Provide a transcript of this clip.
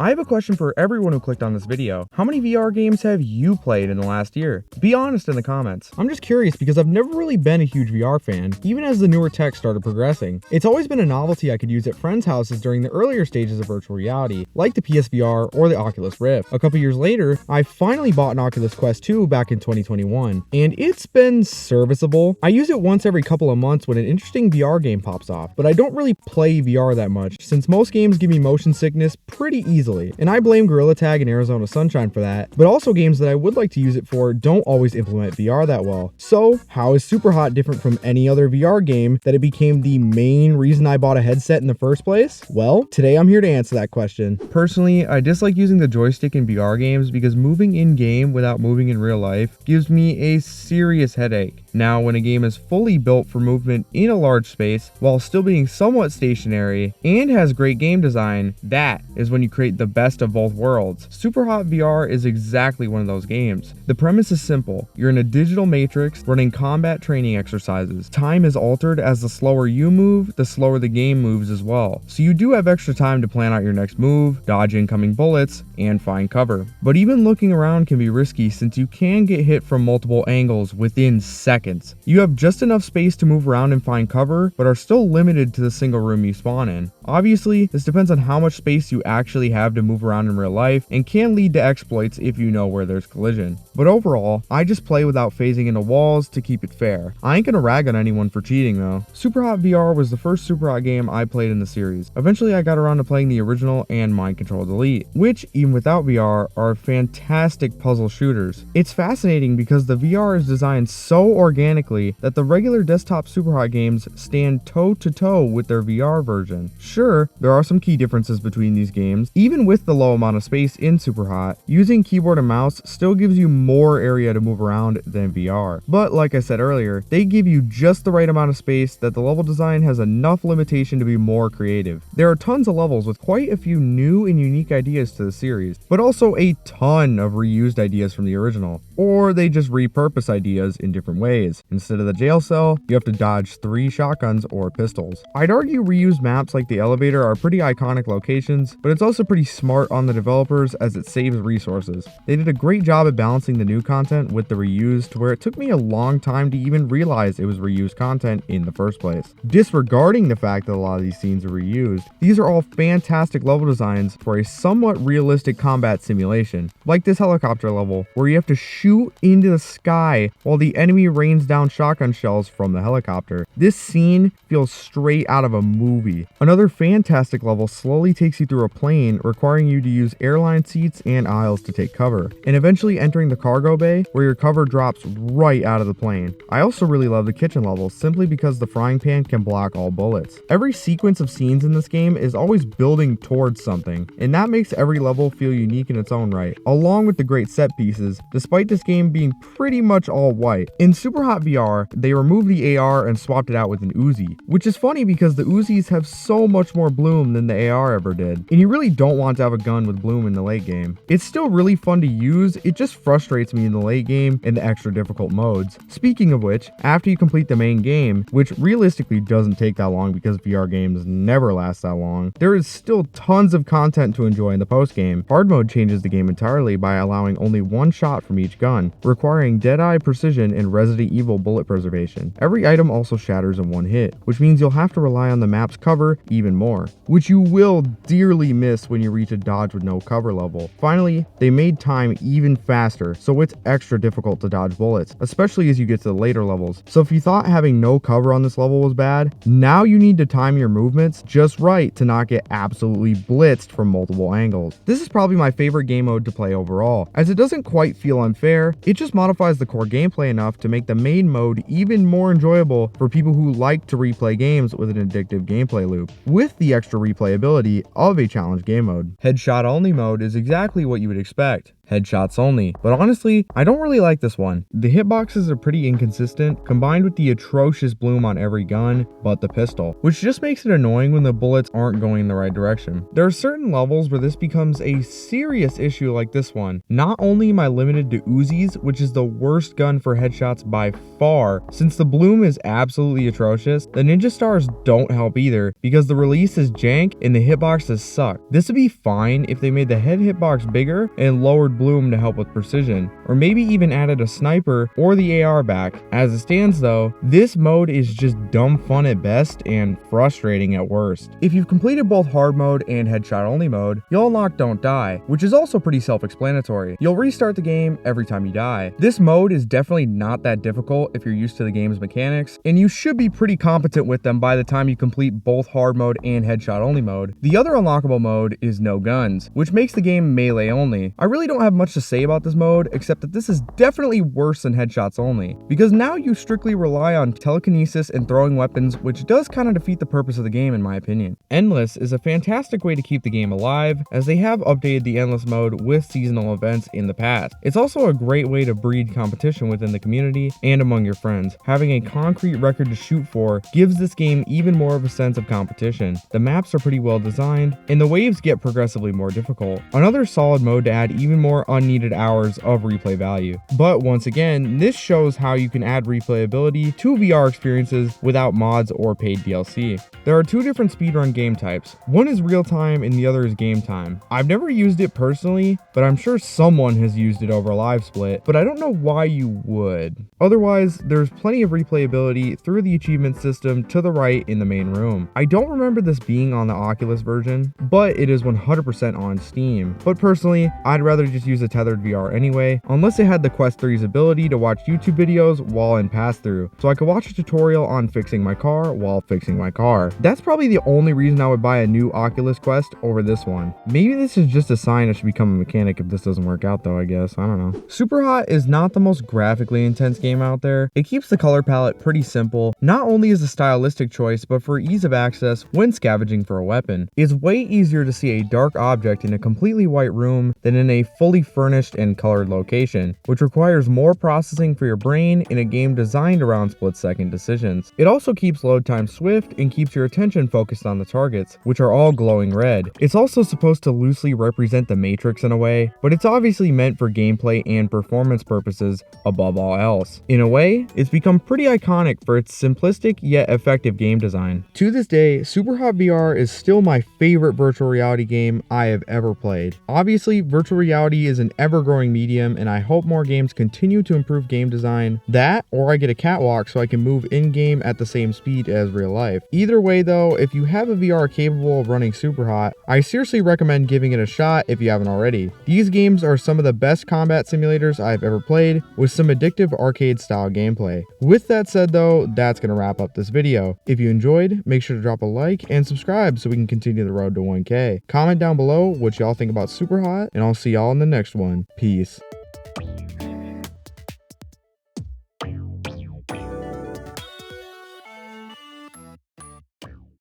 I have a question for everyone who clicked on this video. How many VR games have you played in the last year? Be honest in the comments. I'm just curious because I've never really been a huge VR fan, even as the newer tech started progressing. It's always been a novelty I could use at friends' houses during the earlier stages of virtual reality, like the PSVR or the Oculus Rift. A couple years later, I finally bought an Oculus Quest 2 back in 2021, and it's been serviceable. I use it once every couple of months when an interesting VR game pops off, but I don't really play VR that much since most games give me motion sickness pretty easily, and I blame Gorilla Tag and Arizona Sunshine for that, but also games that I would like to use it for don't always implement VR that well. So how is SuperHot different from any other VR game that it became the main reason I bought a headset in the first place? Well, today I'm here to answer that question. Personally, I dislike using the joystick in VR games because moving in-game without moving in real life gives me a serious headache. Now, when a game is fully built for movement in a large space while still being somewhat stationary and has great game design, that is when you create the best of both worlds. SuperHot VR is exactly one of those games. The premise is simple. You're in a digital matrix running combat training exercises. Time is altered as the slower you move, the slower the game moves as well. So you do have extra time to plan out your next move, dodge incoming bullets, and find cover. But even looking around can be risky since you can get hit from multiple angles within seconds. You have just enough space to move around and find cover, but are still limited to the single room you spawn in. Obviously, this depends on how much space you actually have to move around in real life and can lead to exploits if you know where there's collision. But overall, I just play without phasing into walls to keep it fair. I ain't gonna rag on anyone for cheating though. SuperHot VR was the first SuperHot game I played in the series. Eventually I got around to playing the original and Mind Controlled Elite, which even without VR are fantastic puzzle shooters. It's fascinating because the VR is designed so organically that the regular desktop SuperHot games stand toe to toe with their VR version. Sure, there are some key differences between these games. Even with the low amount of space in SuperHot, using keyboard and mouse still gives you more area to move around than VR. But like I said earlier, they give you just the right amount of space that the level design has enough limitation to be more creative. There are tons of levels with quite a few new and unique ideas to the series, but also a ton of reused ideas from the original. Or they just repurpose ideas in different ways. Instead of the jail cell, you have to dodge 3 shotguns or pistols. I'd argue reused maps like the elevator are pretty iconic locations, but it's also pretty smart on the developers as it saves resources. They did a great job at balancing the new content with the reused to where it took me a long time to even realize it was reused content in the first place. Disregarding the fact that a lot of these scenes are reused, these are all fantastic level designs for a somewhat realistic combat simulation, like this helicopter level where you have to shoot into the sky while the enemy rains down shotgun shells from the helicopter. This scene feels straight out of a movie. Another fantastic level slowly takes you through a plane, requiring you to use airline seats and aisles to take cover, and eventually entering the cargo bay where your cover drops right out of the plane. I also really love the kitchen level simply because the frying pan can block all bullets. Every sequence of scenes in this game is always building towards something, and that makes every level feel unique in its own right, along with the great set pieces, despite this game being pretty much all white. In SuperHot VR, they removed the AR and swapped it out with an Uzi, which is funny because the Uzis have so much more bloom than the AR ever did, and you really don't want to have a gun with bloom in the late game. It's still really fun to use, it just frustrates me in the late game and the extra difficult modes. Speaking of which, after you complete the main game, which realistically doesn't take that long because VR games never last that long, there is still tons of content to enjoy in the post game. Hard mode changes the game entirely by allowing only one shot from each gun, requiring dead-eye precision and Resident Evil bullet preservation. Every item also shatters in one hit, which means you'll have to rely on the map's cover even more, which you will dearly miss when you reach a dodge with no cover level. Finally, they made time even faster, so it's extra difficult to dodge bullets, especially as you get to the later levels. So if you thought having no cover on this level was bad, now you need to time your movements just right to not get absolutely blitzed from multiple angles. This is probably my favorite game mode to play overall, as it doesn't quite feel unfair, it just modifies the core gameplay enough to make the main mode even more enjoyable for people who like to replay games with an addictive gameplay loop, with the extra replayability of a challenge game mode. Headshot only mode is exactly what you would expect. Headshots only, but honestly, I don't really like this one. The hitboxes are pretty inconsistent, combined with the atrocious bloom on every gun but the pistol, which just makes it annoying when the bullets aren't going in the right direction. There are certain levels where this becomes a serious issue like this one. Not only am I limited to Uzis, which is the worst gun for headshots by by far. Since the bloom is absolutely atrocious, the Ninja Stars don't help either because the release is jank and the hitboxes suck. This would be fine if they made the head hitbox bigger and lowered bloom to help with precision, or maybe even added a sniper or the AR back. As it stands though, this mode is just dumb fun at best and frustrating at worst. If you've completed both hard mode and headshot only mode, you'll unlock Don't Die, which is also pretty self-explanatory. You'll restart the game every time you die. This mode is definitely not that difficult if you're used to the game's mechanics, and you should be pretty competent with them by the time you complete both hard mode and headshot only mode. The other unlockable mode is no guns, which makes the game melee only. I really don't have much to say about this mode, except that this is definitely worse than headshots only, because now you strictly rely on telekinesis and throwing weapons, which does kind of defeat the purpose of the game in my opinion. Endless is a fantastic way to keep the game alive, as they have updated the Endless mode with seasonal events in the past. It's also a great way to breed competition within the community and among your friends. Having a concrete record to shoot for gives this game even more of a sense of competition. The maps are pretty well designed, and the waves get progressively more difficult. Another solid mode to add even more unneeded hours of replay value. But once again, this shows how you can add replayability to VR experiences without mods or paid DLC. There are two different speedrun game types. One is real time and the other is game time. I've never used it personally, but I'm sure someone has used it over a live split, but I don't know why you would. Otherwise, there's plenty of replayability through the achievement system to the right in the main room. I don't remember this being on the Oculus version, but it is 100% on Steam. But personally, I'd rather just use a tethered VR anyway, unless it had the Quest 3's ability to watch YouTube videos while in pass-through, so I could watch a tutorial on fixing my car while fixing my car. That's probably the only reason I would buy a new Oculus Quest over this one. Maybe this is just a sign I should become a mechanic if this doesn't work out though, I guess. I don't know. SuperHot is not the most graphically intense game out there. It keeps the color palette pretty simple, not only as a stylistic choice, but for ease of access when scavenging for a weapon. It's way easier to see a dark object in a completely white room than in a fully furnished and colored location, which requires more processing for your brain in a game designed around split-second decisions. It also keeps load time swift and keeps your attention focused on the targets, which are all glowing red. It's also supposed to loosely represent the Matrix in a way, but it's obviously meant for gameplay and performance purposes above all else. In a way, it's become pretty iconic for its simplistic yet effective game design. To this day, SuperHot VR is still my favorite virtual reality game I have ever played. Obviously, virtual reality is an ever-growing medium, and I hope more games continue to improve game design. That, or I get a catwalk so I can move in-game at the same speed as real life. Either way though, if you have a VR capable of running SuperHot, I seriously recommend giving it a shot if you haven't already. These games are some of the best combat simulators I've ever played, with some addictive arcade-style gameplay. With that said though, that's gonna wrap up this video. If you enjoyed, make sure to drop a like and subscribe so we can continue the road to 1K. Comment down below what y'all think about SuperHot, and I'll see y'all in the next one. Peace.